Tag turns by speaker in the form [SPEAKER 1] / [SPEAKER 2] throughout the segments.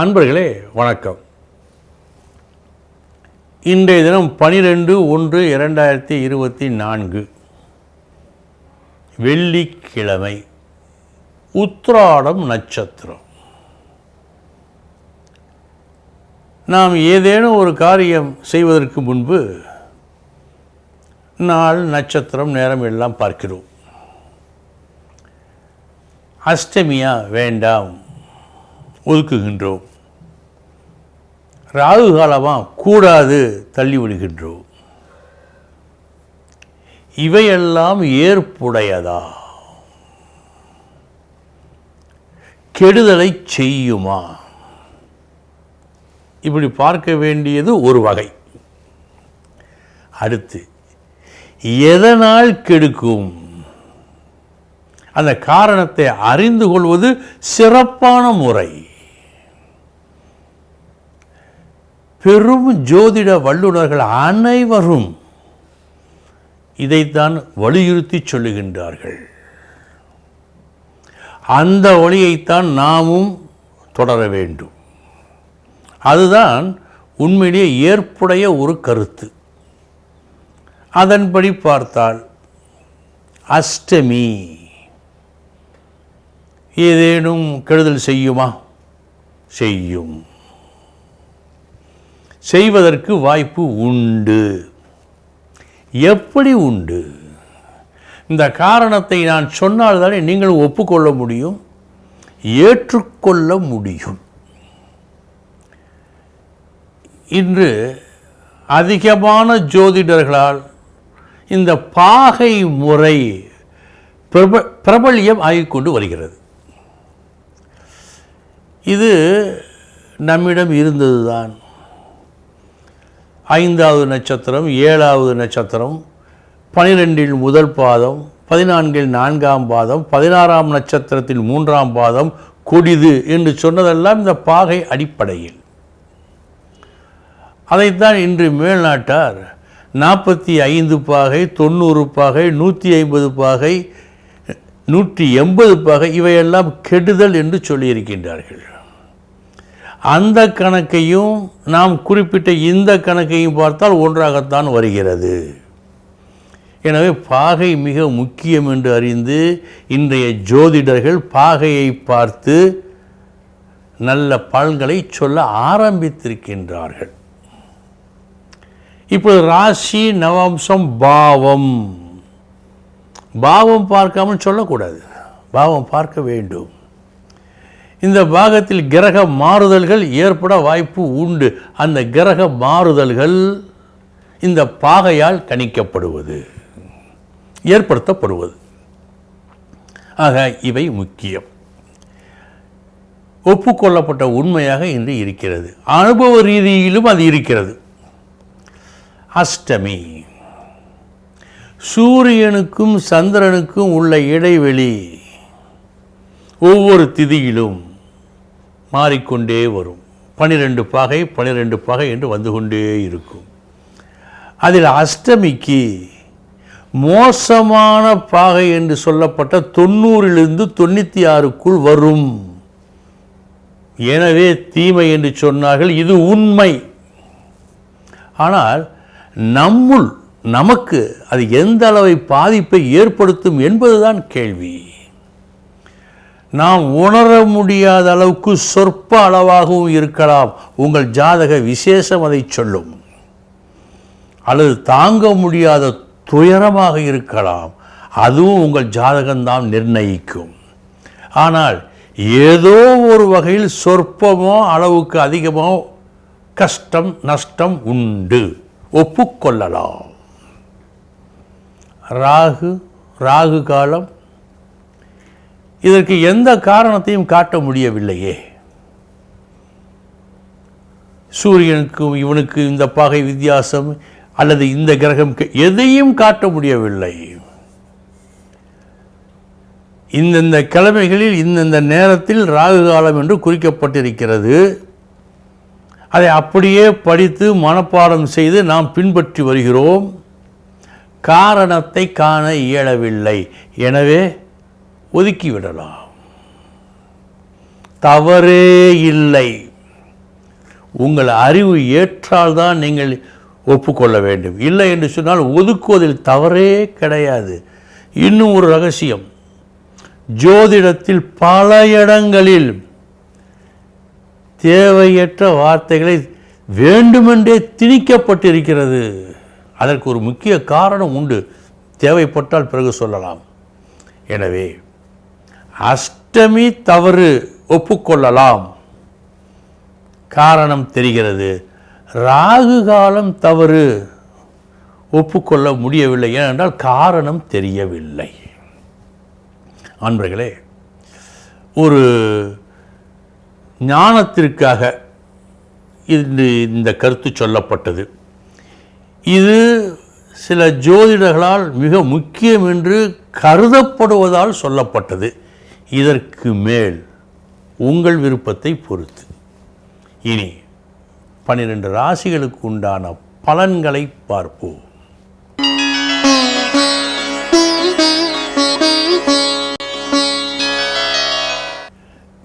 [SPEAKER 1] அன்பர்களே வணக்கம். இன்றைய தினம் 12/1/2024 வெள்ளிக்கிழமை, உத்திராடம் நட்சத்திரம். நாம் ஏதேனும் ஒரு காரியம் செய்வதற்கு முன்பு நாள், நட்சத்திரம், நேரம் எல்லாம் பார்க்கிறோம். அஷ்டமியா வேண்டாம் ஒதுக்குகின்றோம். ராகு காலமாக கூடாது தள்ளி விடுகின்றோம். இவையெல்லாம் ஏற்புடையதா? கெடுதலை செய்யுமா? இப்படி பார்க்க வேண்டியது ஒரு வகை. அடுத்து, எதனால் கெடுக்கும்? அந்த காரணத்தை அறிந்து கொள்வது சிறப்பான முறை. பெரும் ஜோதிட வல்லுநர்கள் அனைவரும் இதைத்தான் வலியுறுத்தி சொல்லுகின்றார்கள். அந்த வழியைத்தான் நாமும் தொடர வேண்டும். அதுதான் உண்மையிலேயே ஏற்புடைய ஒரு கருத்து. அதன்படி பார்த்தால், அஷ்டமி ஏதேனும் கெடுதல் செய்யுமா? செய்யும். செய்வதற்கு வாய்ப்பு உண்டு. எப்படி உண்டு? இந்த காரணத்தை நான் சொன்னால்தானே நீங்கள் ஒப்புக்கொள்ள முடியும், ஏற்றுக்கொள்ள முடியும். இன்று அதிகமான ஜோதிடர்களால் இந்த பாகை முறை பிரபல்யம் ஆகிக்கொண்டு வருகிறது. இது நம்மிடம் இருந்ததுதான். 5வது நட்சத்திரம், 7வது நட்சத்திரம், 12இல் முதல் பாதம், 14இல் 4ஆம் பாதம், 16ஆம் நட்சத்திரத்தில் 3ஆம் பாதம் கொடிது என்று சொன்னதெல்லாம் இந்த பாகை அடிப்படையில். அதைத்தான் இன்று மேல்நாட்டார் 45 பாகை, 90 பாகை, 150 பாகை, 180 பாகை இவையெல்லாம் கெடுதல் என்று சொல்லியிருக்கின்றார்கள். அந்த கணக்கையும் நாம் குறிப்பிட்ட இந்த கணக்கையும் பார்த்தால் ஒன்றாகத்தான் வருகிறது. எனவே பாகை மிக முக்கியம் என்று அறிந்து இன்றைய ஜோதிடர்கள் பாகையை பார்த்து நல்ல பலன்களை சொல்ல ஆரம்பித்திருக்கின்றார்கள். இப்போது ராசி, நவம்சம், பாவம் பார்க்காமல் சொல்லக்கூடாது. பாவம் பார்க்க வேண்டும். இந்த பாகத்தில் கிரக மாறுதல்கள் ஏற்பட வாய்ப்பு உண்டு. அந்த கிரக மாறுதல்கள் இந்த பாகையால் கணிக்கப்படுவது, ஏற்படுத்தப்படுவது. ஆக இவை முக்கியம். ஒப்புக்கொள்ளப்பட்ட உண்மையாக இன்று இருக்கிறது. அனுபவ ரீதியிலும் அது இருக்கிறது. அஷ்டமி, சூரியனுக்கும் சந்திரனுக்கும் உள்ள இடைவெளி ஒவ்வொரு திதியிலும் மாறிக்கொண்டே வரும். 12 பாகை 12 பாகை என்று வந்து கொண்டே இருக்கும். அதில் அஷ்டமிக்கு மோசமான பாகை என்று சொல்லப்பட்ட 90லிருந்து 96க்குள் வரும். எனவே தீமை என்று சொன்னார்கள். இது உண்மை. ஆனால் நமக்கு அது எந்த அளவை பாதிப்பை ஏற்படுத்தும் என்பதுதான் கேள்வி. நாம் உணர முடியாத அளவுக்கு சொற்ப அளவாகவும் இருக்கலாம். உங்கள் ஜாதக விசேஷம் அதை சொல்லும். அல்லது தாங்க முடியாத துயரமாக இருக்கலாம். அதுவும் உங்கள் ஜாதகம்தான் நிர்ணயிக்கும். ஆனால் ஏதோ ஒரு வகையில் சொற்பமோ அளவுக்கு அதிகமோ கஷ்டம், நஷ்டம் உண்டு. ஒப்புக்கொள்ளலாம். ராகு காலம், இதற்கு எந்த காரணத்தையும் காட்ட முடியவில்லையே. சூரியனுக்கும் இவனுக்கு இந்த பாகை வித்தியாசம் அல்லது இந்த கிரகம் எதையும் காட்ட முடியவில்லை. இந்தந்த கிழமைகளில் இந்தந்த நேரத்தில் ராகு காலம் என்று குறிக்கப்பட்டிருக்கிறது. அதை அப்படியே படித்து மனப்பாடம் செய்து நாம் பின்பற்றி வருகிறோம். காரணத்தை காண இயலவில்லை. எனவே ஒதுக்கிவிடலாம். தவறே இல்லை. உங்கள் அறிவு ஏற்றால்தான் நீங்கள் ஒப்புக்கொள்ள வேண்டும். இல்லை என்று சொன்னால் ஒதுக்குவதில் தவறே கிடையாது. இன்னும் ஒரு ரகசியம், ஜோதிடத்தில் பல இடங்களில் தேவையற்ற வார்த்தைகளை வேண்டுமென்றே திணிக்கப்பட்டிருக்கிறது. அதற்கு ஒரு முக்கிய காரணம் உண்டு, தேவைப்பட்டால் பிறகு சொல்லலாம். எனவே அஷ்டமி தவறு ஒப்புக்கொள்ளலாம், காரணம் தெரிகிறது. ராகு காலம் தவறு ஒப்புக்கொள்ள முடியவில்லை, ஏனென்றால் காரணம் தெரியவில்லை. அன்பர்களே, ஒரு ஞானத்திற்காக இந்த கருத்து சொல்லப்பட்டது. இது சில ஜோதிடர்களால் மிக முக்கியம் என்று கருதப்படுவதால் சொல்லப்பட்டது. இதற்கு மேல் உங்கள் விருப்பத்தை பொறுத்து இனி 12 ராசிகளுக்கு உண்டான பலன்களை பார்ப்போம்.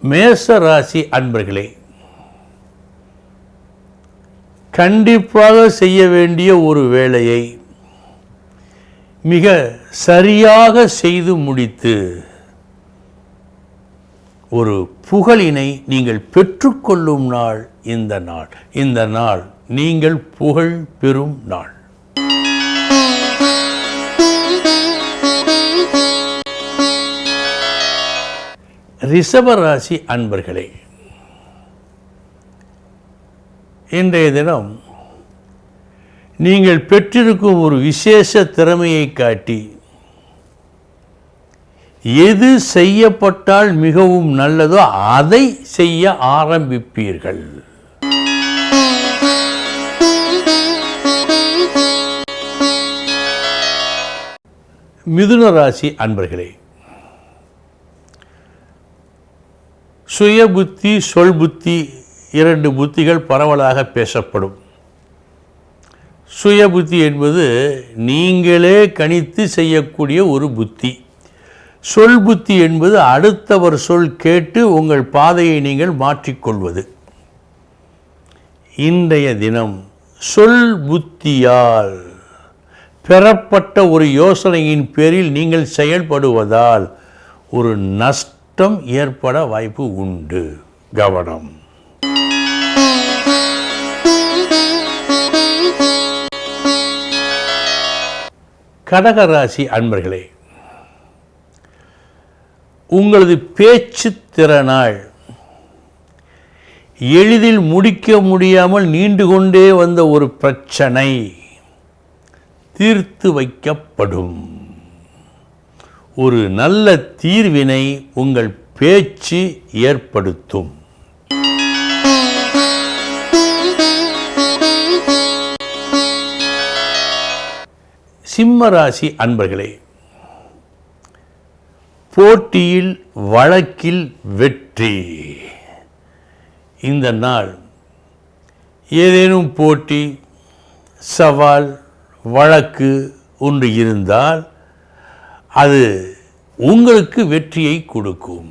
[SPEAKER 1] மேச ராசி அன்பர்களே, கண்டிப்பாக செய்ய வேண்டிய ஒரு வேலையை மிக சரியாக செய்து முடித்து ஒரு புகழினை நீங்கள் பெற்றுக்கொள்ளும் நாள் இந்த நாள். இந்த நாள் நீங்கள் புகழ் பெறும் நாள். ரிஷப ராசி அன்பர்களே, இன்றைய தினம் நீங்கள் பெற்றிருக்கும் ஒரு விசேஷ திறமையை காட்டி எது செய்யப்பட்டால் மிகவும் நல்லதோ அதை செய்ய ஆரம்பிப்பீர்கள். மிதுன ராசி அன்பர்களே, சுய புத்தி சொல் புத்தி 2 புத்திகள் பரவலாக பேசப்படும். சுய புத்தி என்பது நீங்களே கணித்து செய்யக்கூடிய ஒரு புத்தி. சொல் புத்தி என்பது அடுத்தவர் சொல் கேட்டு உங்கள் பாதையை நீங்கள் மாற்றிக்கொள்வது. இன்றைய தினம் சொல் புத்தியால் பெறப்பட்ட ஒரு யோசனையின் பேரில் நீங்கள் செயல்படுவதால் ஒரு நஷ்டம் ஏற்பட வாய்ப்பு உண்டு. கவனம். கடகராசி அன்பர்களே, உங்களது பேச்சு திறனால் எளிதில் முடிக்க முடியாமல் நீண்டு கொண்டே வந்த ஒரு பிரச்சனை தீர்த்து வைக்கப்படும். ஒரு நல்ல தீர்வினை உங்கள் பேச்சு ஏற்படுத்தும். சிம்ம ராசி அன்பர்களே, போட்டியில் வழக்கில் வெற்றி. இந்த நாள் ஏதேனும் போட்டி சவால் வழக்கு ஒன்று இருந்தால் அது உங்களுக்கு வெற்றியை கொடுக்கும்.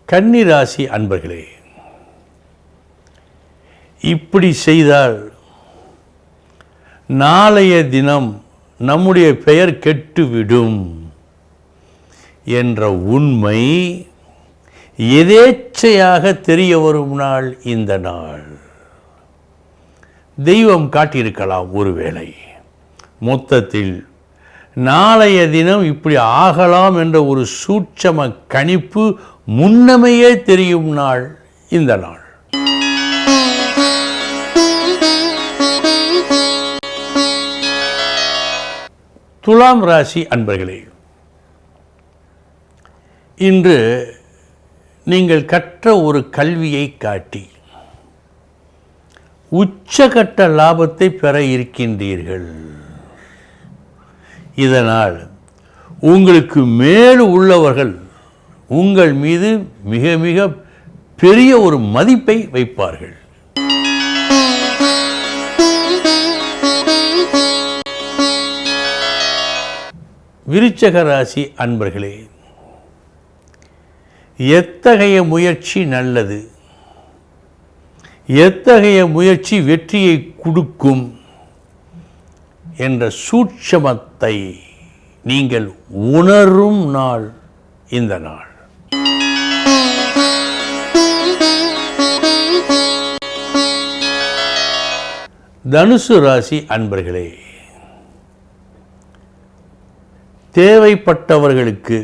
[SPEAKER 1] கன்னி ராசி அன்பர்களே, இப்படி செய்தால் நாளைய தினம் நம்முடைய பெயர் கெட்டுவிடும் என்ற உண்மை எதேச்சையாக தெரிய வரும் நாள் இந்த நாள். தெய்வம் காட்டியிருக்கலாம் ஒருவேளை. மொத்தத்தில் நாளைய தினம் இப்படி ஆகலாம் என்ற ஒரு சூட்சம கணிப்பு முன்னமையே தெரியும் நாள் இந்த நாள். துலாம் ராசி அன்பர்களே, இன்று நீங்கள் கற்ற ஒரு கல்வியை காட்டி உச்சகட்ட லாபத்தை பெற இருக்கின்றீர்கள். இதனால் உங்களுக்கு மேல் உள்ளவர்கள் உங்கள் மீது மிக மிக பெரிய ஒரு மதிப்பை வைப்பார்கள். விருச்சக ராசி அன்பர்களே, எத்தகைய முயற்சி நல்லது, எத்தகைய முயற்சி வெற்றியை கொடுக்கும் என்ற சூட்சமத்தை நீங்கள் உணரும் நாள் இந்த நாள். தனுசு ராசி அன்பர்களே, தேவைப்பட்டவர்களுக்கு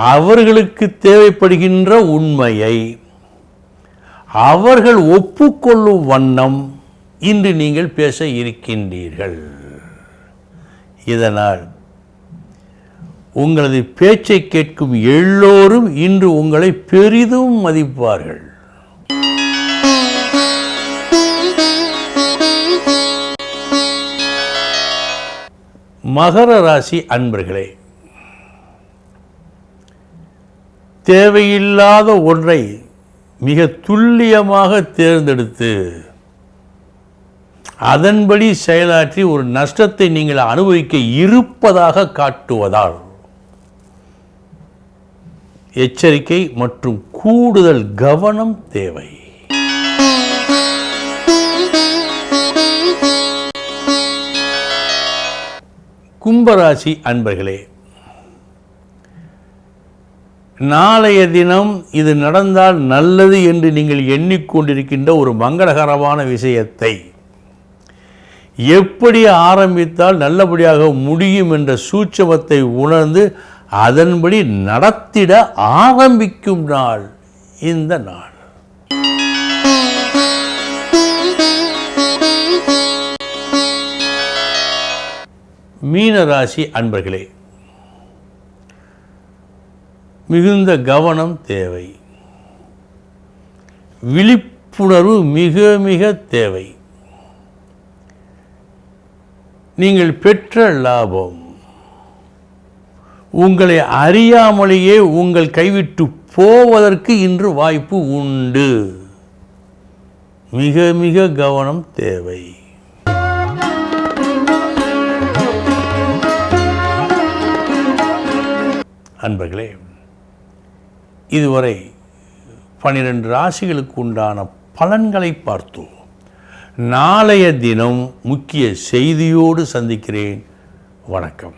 [SPEAKER 1] அவர்களுக்கு தேவைப்படுகின்ற உண்மையை அவர்கள் ஒப்புக்கொள்ளும் வண்ணம் இன்று நீங்கள் பேச இருக்கின்றீர்கள். இதனால் உங்களது பேச்சை கேட்கும் எல்லோரும் இன்று உங்களை பெரிதும் மதிப்பார்கள். மகர ராசி அன்பர்களே, தேவையில்லாத ஒன்றை மிக துல்லியமாக தேர்ந்தெடுத்து அதன்படி செயலாற்றி ஒரு நஷ்டத்தை நீங்கள் அனுபவிக்க இருப்பதாக காட்டுவதால் எச்சரிக்கை மற்றும் கூடுதல் கவனம் தேவை. கும்பராசி அன்பர்களே, நாளைய தினம் இது நடந்தால் நல்லது என்று நீங்கள் எண்ணிக்கொண்டிருக்கின்ற ஒரு மங்களகரமான விஷயத்தை எப்படி ஆரம்பித்தால் நல்லபடியாக முடியும் என்ற சூட்சமத்தை உணர்ந்து அதன்படி நடத்திட ஆரம்பிக்கும் நாள் இந்த நாள். மீனராசி அன்பர்களே, மிகுந்த கவனம் தேவை, விழிப்புணர்வு மிக மிக தேவை. நீங்கள் பெற்ற லாபம் உங்களை அறியாமலேயே உங்கள் கைவிட்டு போவதற்கு இன்று வாய்ப்பு உண்டு. மிக மிக கவனம் தேவை. அன்பர்களே, இதுவரை 12 ராசிகளுக்கு உண்டான பலன்களை பார்த்தோம். நாளைய தினம் முக்கிய செய்தியோடு சந்திக்கிறேன். வணக்கம்.